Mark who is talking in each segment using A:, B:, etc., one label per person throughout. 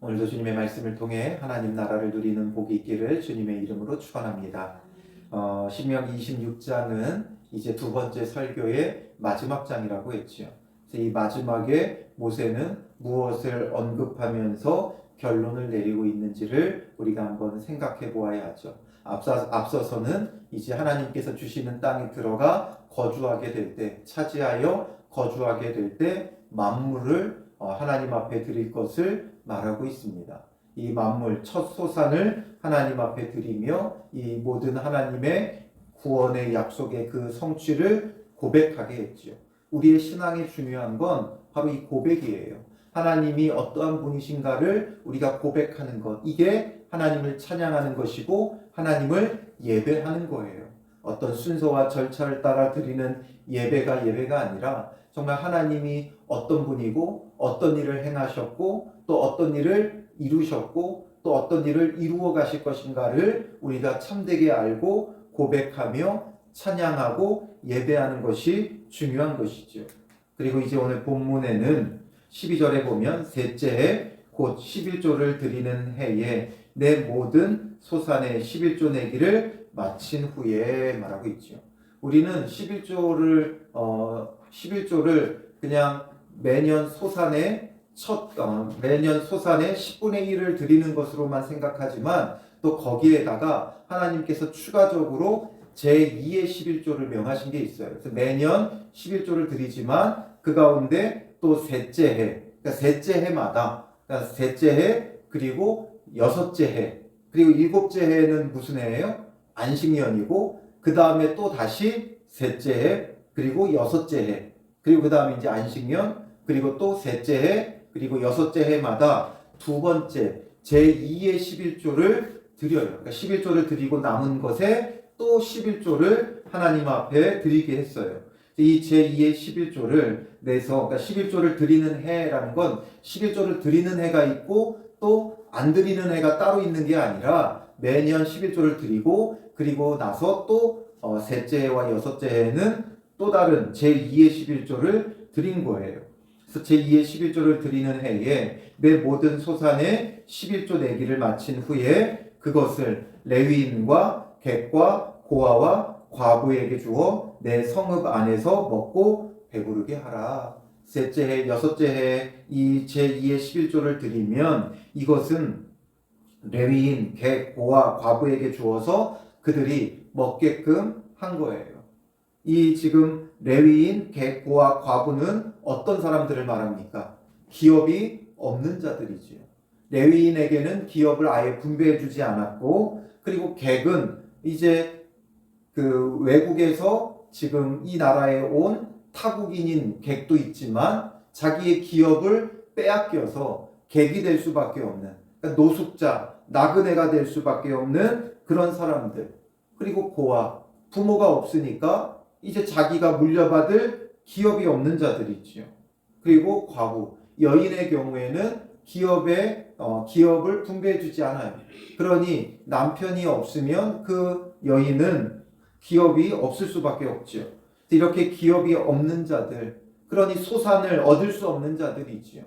A: 오늘도 주님의 말씀을 통해 하나님 나라를 누리는 복이 있기를 주님의 이름으로 축원합니다. 신명기 26장은 이제 두 번째 설교의 마지막 장이라고 했지요. 그래서 이 마지막에 모세는 무엇을 언급하면서 결론을 내리고 있는지를 우리가 한번 생각해 보아야 하죠. 앞서서는 이제 하나님께서 주시는 땅에 들어가 거주하게 될 때, 차지하여 거주하게 될 때 만물을 하나님 앞에 드릴 것을 말하고 있습니다. 이 만물 첫 소산을 하나님 앞에 드리며 이 모든 하나님의 구원의 약속의 그 성취를 고백하게 했지요. 우리의 신앙이 중요한 건 바로 이 고백이에요. 하나님이 어떠한 분이신가를 우리가 고백하는 것, 이게 하나님을 찬양하는 것이고 하나님을 예배하는 거예요. 어떤 순서와 절차를 따라 드리는 예배가 아니라 정말 하나님이 어떤 분이고 어떤 일을 행하셨고 또 어떤 일을 이루셨고 또 어떤 일을 이루어 가실 것인가를 우리가 참되게 알고 고백하며 찬양하고 예배하는 것이 중요한 것이죠. 그리고 이제 오늘 본문에는 12절에 보면 셋째 해 곧 11조를 드리는 해에 내 모든 소산의 11조 내기를 마친 후에 말하고 있죠. 우리는 11조를 그냥 매년 소산의 10분의 1을 드리는 것으로만 생각하지만 또 거기에다가 하나님께서 추가적으로 제2의 11조를 명하신 게 있어요. 그래서 매년 11조를 드리지만 그 가운데 또 셋째 해, 그러니까 셋째 해마다, 그러니까 셋째 해 그리고 여섯째 해 그리고 일곱째 해는 무슨 해예요? 안식년이고 그 다음에 또 다시 셋째 해 그리고 여섯째 해 그리고 그 다음에 이제 안식년 그리고 또 셋째 해 그리고 여섯째 해마다 두 번째 제2의 11조를 드려요. 그러니까 11조를 드리고 남은 것에 또 11조를 하나님 앞에 드리게 했어요. 이 제2의 11조를 내서, 그러니까 11조를 드리는 해라는 건 11조를 드리는 해가 있고 또 안 드리는 해가 따로 있는 게 아니라 매년 11조를 드리고 그리고 나서 또 셋째 해와 여섯째 해는 또 다른 제2의 11조를 드린 거예요. 그래서 제2의 11조를 드리는 해에 내 모든 소산의 11조 내기를 마친 후에 그것을 레위인과 객과 고아와 과부에게 주어 내 성읍 안에서 먹고 배부르게 하라. 셋째 해, 여섯째 해 이 제2의 11조를 드리면 이것은 레위인, 객, 고아, 과부에게 주어서 그들이 먹게끔 한 거예요. 이 지금 레위인, 객, 고아, 과부는 어떤 사람들을 말합니까? 기업이 없는 자들이지요. 레위인에게는 기업을 아예 분배해 주지 않았고 그리고 객은 이제 그 외국에서 지금 이 나라에 온 타국인인 객도 있지만 자기의 기업을 빼앗겨서 객이 될 수밖에 없는, 그러니까 노숙자, 나그네가 될 수밖에 없는 그런 사람들. 그리고 고아, 부모가 없으니까 이제 자기가 물려받을 기업이 없는 자들이지요. 그리고 과부, 여인의 경우에는 기업을 분배해 주지 않아요. 그러니 남편이 없으면 그 여인은 기업이 없을 수밖에 없죠. 이렇게 기업이 없는 자들, 그러니 소산을 얻을 수 없는 자들이지요.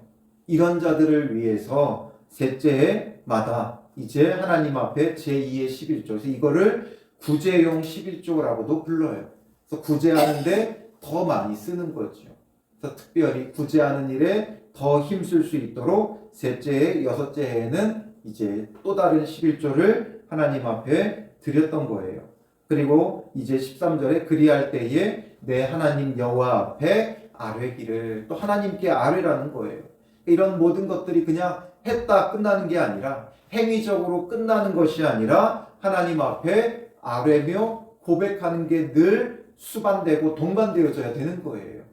A: 이런 자들을 위해서 셋째 해마다 이제 하나님 앞에 제2의 11조, 그래서 이거를 구제용 11조라고도 불러요. 그래서 구제하는데 더 많이 쓰는 거죠. 그래서 특별히 구제하는 일에 더 힘쓸 수 있도록 셋째 해, 여섯째 해에는 이제 또 다른 11조를 하나님 앞에 드렸던 거예요. 그리고 이제 13절에 그리할 때에 내 하나님 여호와 앞에 아뢰기를, 또 하나님께 아뢰라는 거예요. 이런 모든 것들이 그냥 했다 끝나는 게 아니라 행위적으로 끝나는 것이 아니라 하나님 앞에 아뢰며 고백하는 게 늘 수반되고 동반되어져야 되는 거예요.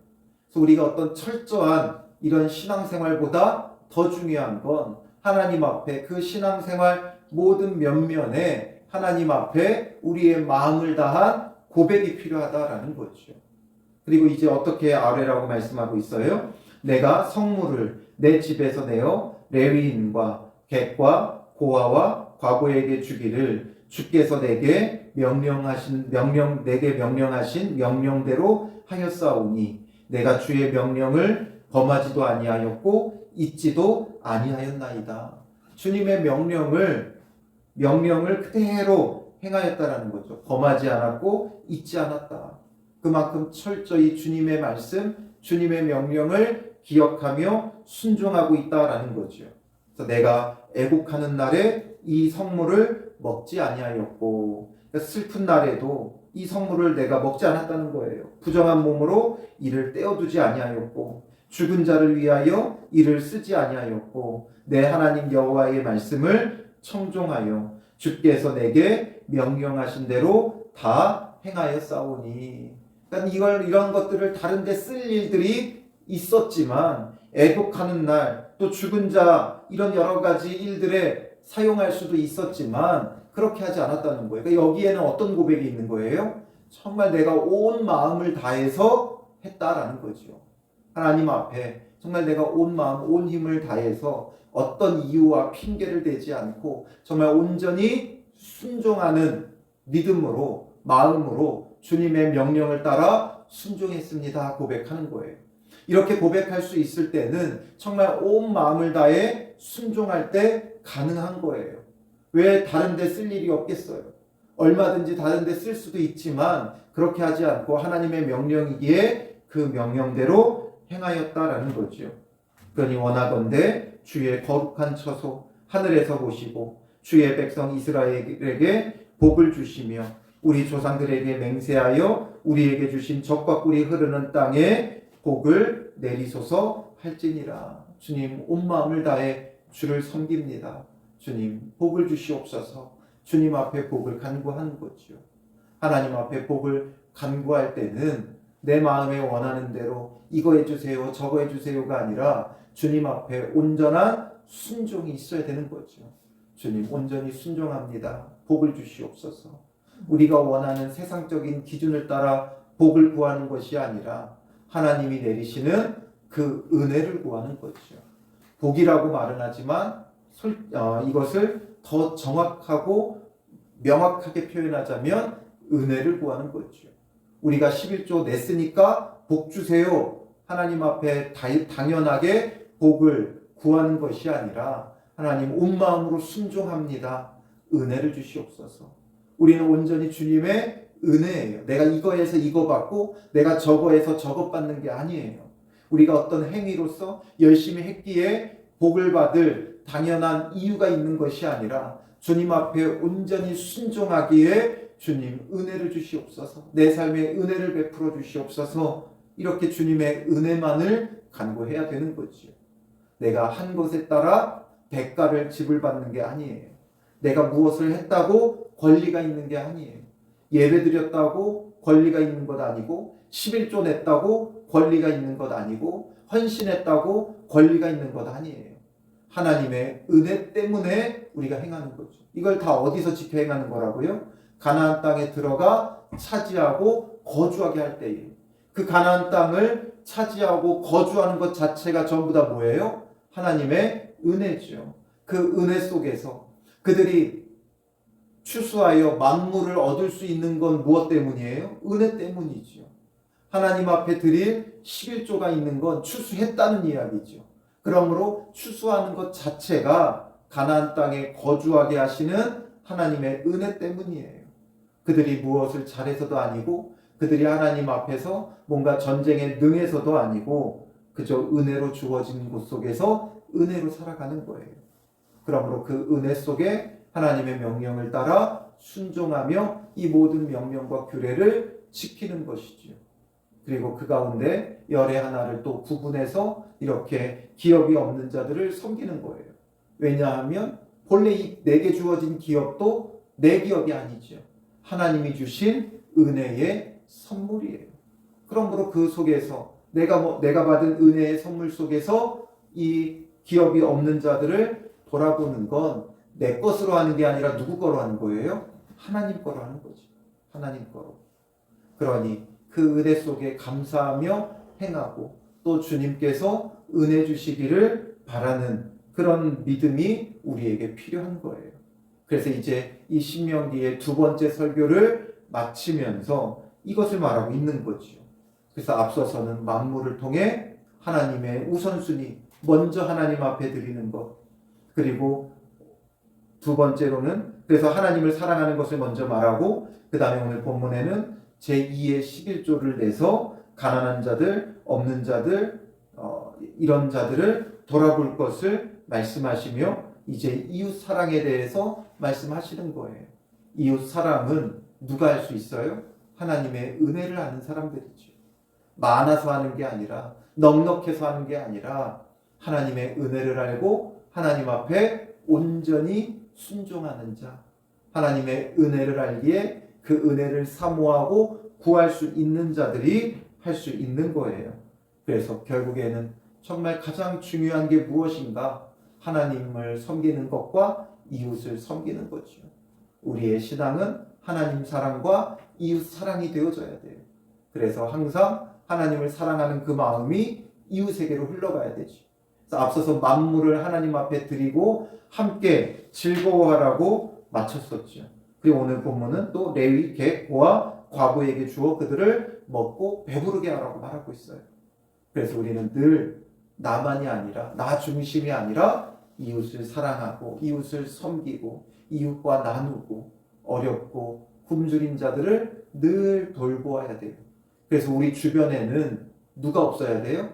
A: 그래서 우리가 어떤 철저한 이런 신앙생활보다 더 중요한 건 하나님 앞에 그 신앙생활 모든 면면에 하나님 앞에 우리의 마음을 다한 고백이 필요하다라는 거죠. 그리고 이제 어떻게 아뢰라고 말씀하고 있어요? 내가 성물을 내 집에서 내어 레위인과 객과 고아와 과부에게 주기를 주께서 내게 명령하신 명령대로 하였사오니 내가 주의 명령을 범하지도 아니하였고 잊지도 아니하였나이다. 주님의 명령을 그대로 행하였다라는 거죠. 범하지 않았고 잊지 않았다. 그만큼 철저히 주님의 말씀, 주님의 명령을 기억하며 순종하고 있다라는 거죠. 그래서 내가 애국하는 날에 이 성물을 먹지 아니하였고, 그러니까 슬픈 날에도 이 성물을 내가 먹지 않았다는 거예요. 부정한 몸으로 이를 떼어두지 아니하였고, 죽은 자를 위하여 이를 쓰지 아니하였고, 내 하나님 여호와의 말씀을 청종하여 주께서 내게 명령하신 대로 다 행하였사오니. 그러니까 이런 것들을 다른 데 쓸 일들이 있었지만 애국하는 날, 또 죽은 자, 이런 여러 가지 일들에 사용할 수도 있었지만 그렇게 하지 않았다는 거예요. 그러니까 여기에는 어떤 고백이 있는 거예요? 정말 내가 온 마음을 다해서 했다라는 거죠. 하나님 앞에 정말 내가 온 마음, 온 힘을 다해서 어떤 이유와 핑계를 대지 않고 정말 온전히 순종하는 믿음으로, 마음으로 주님의 명령을 따라 순종했습니다. 고백하는 거예요. 이렇게 고백할 수 있을 때는 정말 온 마음을 다해 순종할 때 가능한 거예요. 왜 다른 데 쓸 일이 없겠어요? 얼마든지 다른 데 쓸 수도 있지만 그렇게 하지 않고 하나님의 명령이기에 그 명령대로 행하였다라는 거죠. 그러니 원하건대 주의 거룩한 처소 하늘에서 보시고 주의 백성 이스라엘에게 복을 주시며 우리 조상들에게 맹세하여 우리에게 주신 적과 꿀이 흐르는 땅에 복을 내리소서 할지니라. 주님, 온 마음을 다해 주를 섬깁니다. 주님, 복을 주시옵소서. 주님 앞에 복을 간구하는 거죠. 하나님 앞에 복을 간구할 때는 내 마음에 원하는 대로 이거 해주세요, 저거 해주세요가 아니라 주님 앞에 온전한 순종이 있어야 되는 거죠. 주님, 온전히 순종합니다. 복을 주시옵소서. 우리가 원하는 세상적인 기준을 따라 복을 구하는 것이 아니라 하나님이 내리시는 그 은혜를 구하는 거죠. 복이라고 말은 하지만 이것을 더 정확하고 명확하게 표현하자면 은혜를 구하는 거죠. 우리가 11조 냈으니까 복 주세요. 하나님 앞에 당연하게 복을 구하는 것이 아니라 하나님 온 마음으로 순종합니다. 은혜를 주시옵소서. 우리는 온전히 주님의 은혜예요. 내가 이거에서 이거 받고 내가 저거에서 저거 받는 게 아니에요. 우리가 어떤 행위로서 열심히 했기에 복을 받을 당연한 이유가 있는 것이 아니라 주님 앞에 온전히 순종하기에 주님 은혜를 주시옵소서. 내 삶에 은혜를 베풀어 주시옵소서. 이렇게 주님의 은혜만을 간구해야 되는 거지요. 내가 한 것에 따라 대가를 지불받는 게 아니에요. 내가 무엇을 했다고 권리가 있는 게 아니에요. 예배 드렸다고 권리가 있는 것 아니고 11조 냈다고 권리가 있는 것 아니고 헌신했다고 권리가 있는 것 아니에요. 하나님의 은혜 때문에 우리가 행하는 거죠. 이걸 다 어디서 지켜 행하는 거라고요? 가나안 땅에 들어가 차지하고 거주하게 할 때에 그 가나안 땅을 차지하고 거주하는 것 자체가 전부 다 뭐예요? 하나님의 은혜죠. 그 은혜 속에서 그들이 추수하여 만물을 얻을 수 있는 건 무엇 때문이에요? 은혜 때문이죠. 하나님 앞에 드릴 11조가 있는 건 추수했다는 이야기죠. 그러므로 추수하는 것 자체가 가나안 땅에 거주하게 하시는 하나님의 은혜 때문이에요. 그들이 무엇을 잘해서도 아니고 그들이 하나님 앞에서 뭔가 전쟁에 능해서도 아니고 그저 은혜로 주어진 곳 속에서 은혜로 살아가는 거예요. 그러므로 그 은혜 속에 하나님의 명령을 따라 순종하며 이 모든 명령과 규례를 지키는 것이지요. 그리고 그 가운데 열의 하나를 또 구분해서 이렇게 기업이 없는 자들을 섬기는 거예요. 왜냐하면 본래 내게 주어진 기업도 내 기업이 아니죠. 하나님이 주신 은혜의 선물이에요. 그러므로 그 속에서 내가 받은 은혜의 선물 속에서 이 기업이 없는 자들을 돌아보는 건 내 것으로 하는 게 아니라 누구 거로 하는 거예요? 하나님 거로 하는 거죠. 하나님 거로. 그러니 그 은혜 속에 감사하며 행하고 또 주님께서 은혜 주시기를 바라는 그런 믿음이 우리에게 필요한 거예요. 그래서 이제 이 신명기의 두 번째 설교를 마치면서 이것을 말하고 있는 거죠. 그래서 앞서서는 만물을 통해 하나님의 우선순위, 먼저 하나님 앞에 드리는 것, 그리고 두 번째로는 그래서 하나님을 사랑하는 것을 먼저 말하고 그 다음에 오늘 본문에는 제2의 11조를 내서 가난한 자들, 없는 자들, 이런 자들을 돌아볼 것을 말씀하시며 이제 이웃 사랑에 대해서 말씀하시는 거예요. 이웃 사랑은 누가 할 수 있어요? 하나님의 은혜를 아는 사람들이죠. 많아서 하는 게 아니라 넉넉해서 하는 게 아니라 하나님의 은혜를 알고 하나님 앞에 온전히 순종하는 자, 하나님의 은혜를 알기에 그 은혜를 사모하고 구할 수 있는 자들이 할 수 있는 거예요. 그래서 결국에는 정말 가장 중요한 게 무엇인가? 하나님을 섬기는 것과 이웃을 섬기는 거죠. 우리의 신앙은 하나님 사랑과 이웃 사랑이 되어져야 돼요. 그래서 항상 하나님을 사랑하는 그 마음이 이웃에게로 흘러가야 되죠. 그래서 앞서서 만물을 하나님 앞에 드리고 함께 즐거워하라고 마쳤었죠. 그리고 오늘 본문은 또 레위 객과 과부에게 주어 그들을 먹고 배부르게 하라고 말하고 있어요. 그래서 우리는 늘 나만이 아니라 나 중심이 아니라 이웃을 사랑하고 이웃을 섬기고 이웃과 나누고 어렵고 굶주린 자들을 늘 돌보아야 돼요. 그래서 우리 주변에는 누가 없어야 돼요?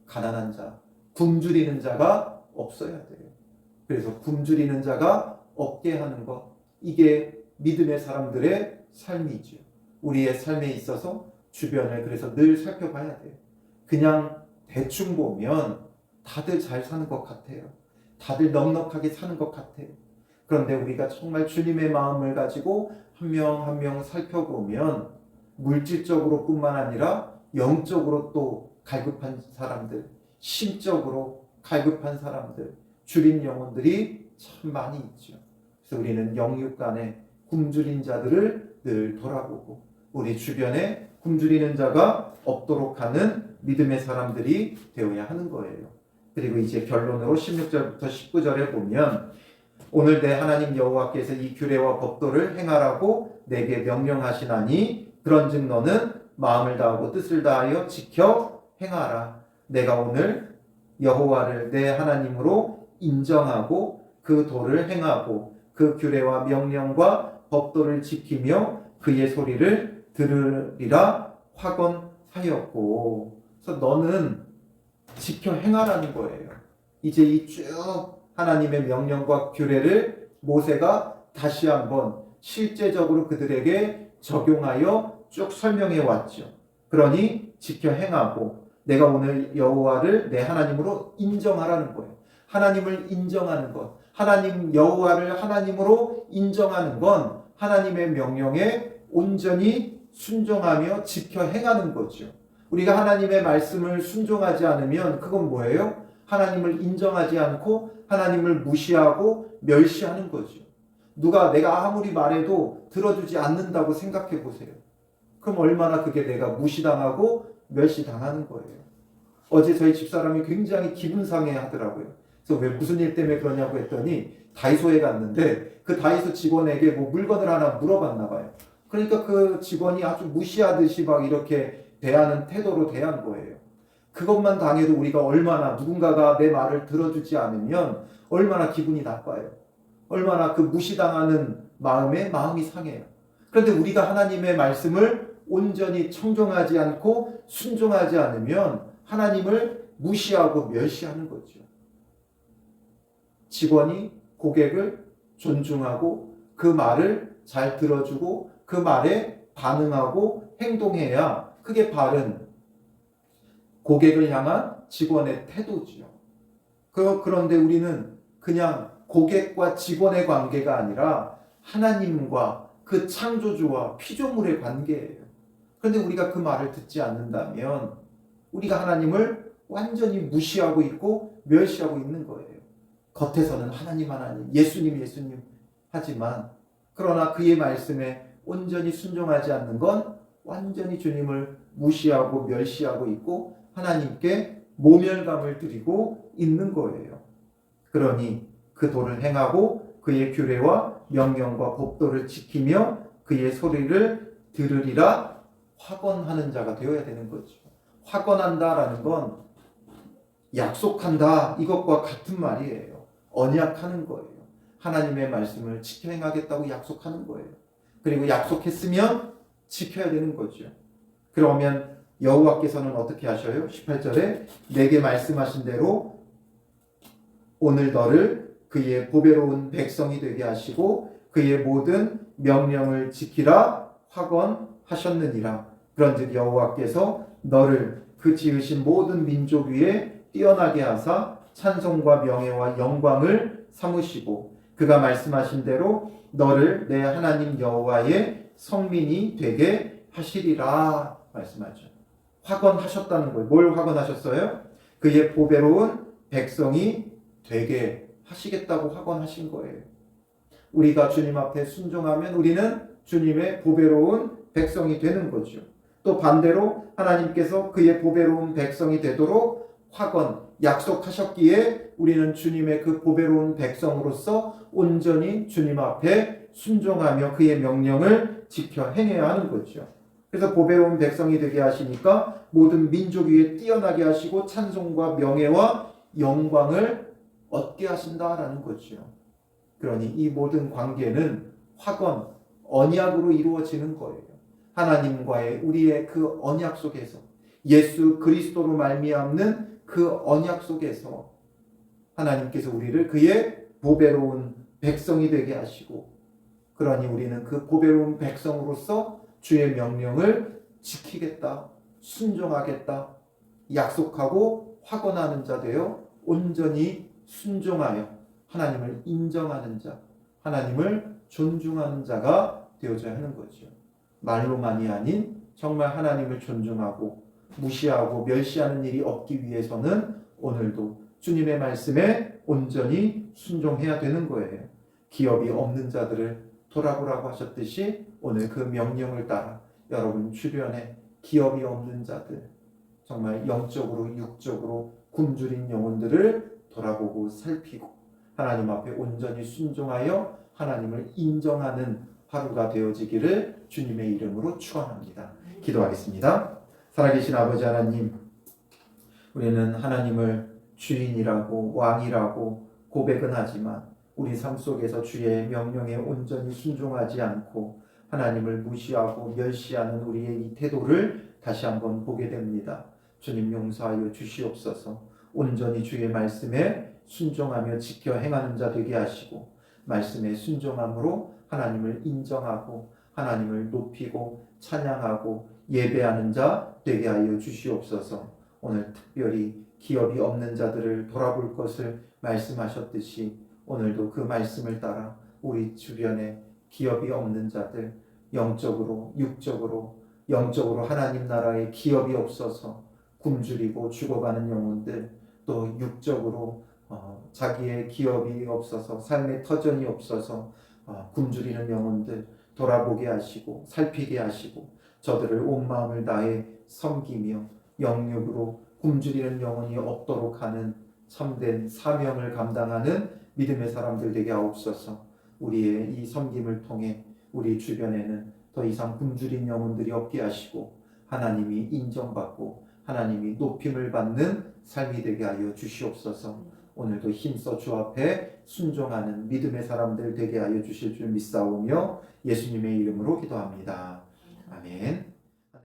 A: 가난한 자, 굶주리는 자가 없어야 돼요. 그래서 굶주리는 자가 없게 하는 것, 이게 믿음의 사람들의 삶이죠. 우리의 삶에 있어서 주변을 그래서 늘 살펴봐야 돼요. 그냥 대충 보면 다들 잘 사는 것 같아요. 다들 넉넉하게 사는 것 같아요. 그런데 우리가 정말 주님의 마음을 가지고 한 명 한 명 살펴보면 물질적으로 뿐만 아니라 영적으로 또 갈급한 사람들, 심적으로 갈급한 사람들, 주린 영혼들이 참 많이 있죠. 그래서 우리는 영육 간에 굶주린 자들을 늘 돌아보고 우리 주변에 굶주리는 자가 없도록 하는 믿음의 사람들이 되어야 하는 거예요. 그리고 이제 결론으로 16절부터 19절에 보면 오늘 내 하나님 여호와께서 이 규례와 법도를 행하라고 내게 명령하시나니 그런즉 너는 마음을 다하고 뜻을 다하여 지켜 행하라. 내가 오늘 여호와를 내 하나님으로 인정하고 그 도를 행하고 그 규례와 명령과 법도를 지키며 그의 소리를 들으리라 확언하였고, 그래서 너는 지켜 행하라는 거예요. 이제 이 쭉 하나님의 명령과 규례를 모세가 다시 한번 실제적으로 그들에게 적용하여 쭉 설명해 왔죠. 그러니 지켜 행하고 내가 오늘 여호와를 내 하나님으로 인정하라는 거예요. 하나님을 인정하는 것, 하나님 여호와를 하나님으로 인정하는 건 하나님의 명령에 온전히 순종하며 지켜 행하는 거죠. 우리가 하나님의 말씀을 순종하지 않으면 그건 뭐예요? 하나님을 인정하지 않고 하나님을 무시하고 멸시하는 거죠. 누가 내가 아무리 말해도 들어주지 않는다고 생각해 보세요. 그럼 얼마나 그게 내가 무시당하고 멸시당하는 거예요. 어제 저희 집사람이 굉장히 기분 상해 하더라고요. 그래서 왜 무슨 일 때문에 그러냐고 했더니 다이소에 갔는데 그 다이소 직원에게 뭐 물건을 하나 물어봤나 봐요. 그러니까 그 직원이 아주 무시하듯이 막 이렇게 대하는 태도로 대한 거예요. 그것만 당해도 우리가 얼마나 누군가가 내 말을 들어주지 않으면 얼마나 기분이 나빠요. 얼마나 그 무시당하는 마음이 상해요. 그런데 우리가 하나님의 말씀을 온전히 청종하지 않고 순종하지 않으면 하나님을 무시하고 멸시하는 거죠. 직원이 고객을 존중하고 그 말을 잘 들어주고 그 말에 반응하고 행동해야 그게 바른 고객을 향한 직원의 태도지요. 그런데 우리는 그냥 고객과 직원의 관계가 아니라 하나님과 그 창조주와 피조물의 관계예요. 그런데 우리가 그 말을 듣지 않는다면 우리가 하나님을 완전히 무시하고 있고 멸시하고 있는 거예요. 겉에서는 하나님 예수님 하지만 그러나 그의 말씀에 온전히 순종하지 않는 건 완전히 주님을 무시하고 멸시하고 있고 하나님께 모멸감을 드리고 있는 거예요. 그러니 그 도를 행하고 그의 규례와 명령과 법도를 지키며 그의 소리를 들으리라 확언하는 자가 되어야 되는 거죠. 확언한다라는 건 약속한다 이것과 같은 말이에요. 언약하는 거예요. 하나님의 말씀을 지켜 행하겠다고 약속하는 거예요. 그리고 약속했으면 지켜야 되는 거죠. 그러면 여호와께서는 어떻게 하셔요? 18절에 내게 말씀하신 대로 오늘 너를 그의 보배로운 백성이 되게 하시고 그의 모든 명령을 지키라 확언하셨느니라. 그런즉 여호와께서 너를 그 지으신 모든 민족 위에 뛰어나게 하사 찬송과 명예와 영광을 삼으시고 그가 말씀하신 대로 너를 내 하나님 여호와의 성민이 되게 하시리라 말씀하죠. 확언하셨다는 거예요. 뭘 확언하셨어요? 그의 보배로운 백성이 되게 하시겠다고 확언하신 거예요. 우리가 주님 앞에 순종하면 우리는 주님의 보배로운 백성이 되는 거죠. 또 반대로 하나님께서 그의 보배로운 백성이 되도록 확언, 약속하셨기에 우리는 주님의 그 보배로운 백성으로서 온전히 주님 앞에 순종하며 그의 명령을 지켜 행해야 하는 거죠. 그래서 보배로운 백성이 되게 하시니까 모든 민족 위에 뛰어나게 하시고 찬송과 명예와 영광을 얻게 하신다라는 거죠. 그러니 이 모든 관계는 확언, 언약으로 이루어지는 거예요. 하나님과의 우리의 그 언약 속에서 예수 그리스도로 말미암는 그 언약 속에서 하나님께서 우리를 그의 보배로운 백성이 되게 하시고 그러니 우리는 그 보배로운 백성으로서 주의 명령을 지키겠다, 순종하겠다, 약속하고 확언하는 자 되어 온전히 순종하여 하나님을 인정하는 자, 하나님을 존중하는 자가 되어져야 하는 거죠. 말로만이 아닌 정말 하나님을 존중하고 무시하고 멸시하는 일이 없기 위해서는 오늘도 주님의 말씀에 온전히 순종해야 되는 거예요. 기업이 없는 자들을 돌아보라고 하셨듯이 오늘 그 명령을 따라 여러분 주변에 기업이 없는 자들, 정말 영적으로 육적으로 굶주린 영혼들을 돌아보고 살피고 하나님 앞에 온전히 순종하여 하나님을 인정하는 하루가 되어지기를 주님의 이름으로 축원합니다. 기도하겠습니다. 살아계신 아버지 하나님, 우리는 하나님을 주인이라고 왕이라고 고백은 하지만 우리 삶 속에서 주의 명령에 온전히 순종하지 않고 하나님을 무시하고 멸시하는 우리의 이 태도를 다시 한번 보게 됩니다. 주님 용서하여 주시옵소서. 온전히 주의 말씀에 순종하며 지켜 행하는 자 되게 하시고 말씀에 순종함으로 하나님을 인정하고 하나님을 높이고 찬양하고 예배하는 자 되게 하여 주시옵소서. 오늘 특별히 기업이 없는 자들을 돌아볼 것을 말씀하셨듯이 오늘도 그 말씀을 따라 우리 주변에 기업이 없는 자들, 영적으로 육적으로 영적으로 하나님 나라에 기업이 없어서 굶주리고 죽어가는 영혼들, 또 육적으로 자기의 기업이 없어서 삶의 터전이 없어서 굶주리는 영혼들 돌아보게 하시고 살피게 하시고 저들을 온 마음을 다해 섬기며 영육으로 굶주리는 영혼이 없도록 하는 참된 사명을 감당하는 믿음의 사람들 되게 하옵소서. 우리의 이 섬김을 통해 우리 주변에는 더 이상 굶주린 영혼들이 없게 하시고 하나님이 인정받고 하나님이 높임을 받는 삶이 되게 하여 주시옵소서. 오늘도 힘써 주 앞에 순종하는 믿음의 사람들 되게 하여 주실 줄 믿사오며 예수님의 이름으로 기도합니다. 아멘.